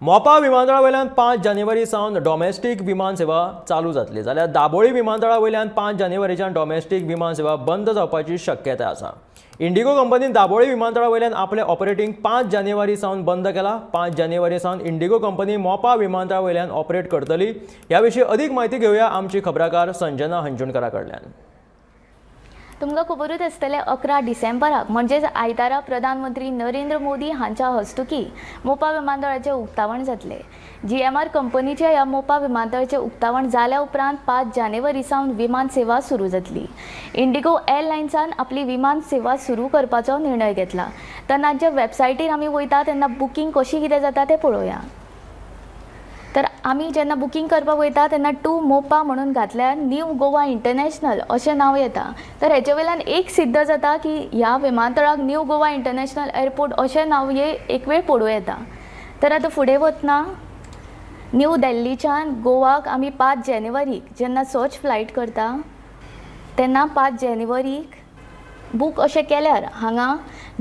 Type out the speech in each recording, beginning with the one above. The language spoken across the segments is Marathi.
मोपा विमानतळा वयल्यान 5 जानेवारी सावन डॉमेस्टीक विमान सेवा चालू जातली जाल्यार दाबोळी विमानतळा वयल्यान 5 जानेवारीच्यान डॉमेस्टीक विमान सेवा बंद जावपाची शक्यताय आसा। इंडिगो कंपनीन दाबोळी विमानतळा वयल्यान आपले ऑपरेटिंग 5 जानेवारी सावन बंद केला। 5 जानेवारी सावन इंडिगो कंपनी मोपा विमानतळा वयल्यान ऑपरेट करतली। ह्या विशीं अदीक म्हायती घेवया आमची खबराकार संजना हंजुणकरा कडल्यान। तुमकां खबरूच आसतलें 11 डिसेंबराक म्हणजेच आयतारा प्रधानमंत्री नरेंद्र मोदी हांच्या हस्तुकी मोपा विमानतळाचें उक्तावण जातलें। GMR कंपनीच्या ह्या मोपा विमानतळाचें उक्तावण जाल्या उपरांत 5 जानेवारी सावन विमान सेवा सुरू जातली। इंडिगो एअरलायन्सान आपली विमान सेवा सुरू करपाचो निर्णय घेतला। तांच्या वेबसायटीर आमी वयता तेन्ना बुकींग कशी कितें जाता तें पळोवया। तर आमी जेन्ना बुकींग करपाक वयता तेन्ना टू मोपा म्हणून घातल्यार न्यू गोवा इंटरनॅशनल अशें नांव येता। तर हेचे वयल्यान एक सिद्ध जाता की ह्या विमानतळाक न्यू गोवा इंटरनॅशनल एअरपोर्ट अशें नांव एक वेळ पडूं येता। तर आतां फुडें वतना न्यू दिल्लीच्यान गोवाक आमी 5 जानेवारीक जेन्ना सर्च फ्लायट करता तेन्ना 5 जानेवारीक बूक अशें केल्यार हांगा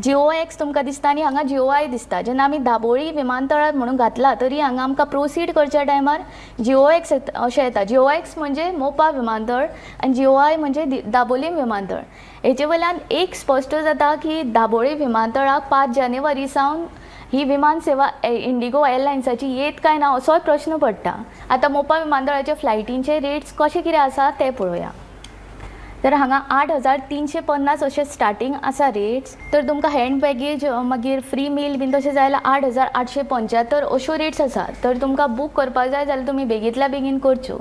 GOX तुमकां दिसता आनी हांगा GOI दिसता। जेन्ना आमी दाबोळी विमानतळार म्हणून घातला तरी हांगा आमकां प्रोसीड करच्या टायमार GOX अशें येता। GOX म्हणजे मोपा विमानतळ आनी GOI म्हणजे दाबोळी विमानतळ। हेचे वयल्यान एक स्पश्ट जाता की दाबोळी विमानतळाक 5 जानेवारी सावन ही विमान सेवा इंडिगो एअरलायन्साची येत काय ना असोय प्रश्न पडटा। आतां मोपा विमानतळाच्या फ्लायटींचे रेट्स कशे कितें आसा ते पळोवया। तर हांगा 8,350 अशें स्टार्टींग आसा रेट्स। तर तुमकां हँड बॅगेज मागीर फ्री मील बीन तशें जाय जाल्यार 8,875 अश्यो रेट्स आसा। तर तुमकां बूक करपाक जाय जाल्यार तुमी बेगींतल्या बेगीन करच्यो।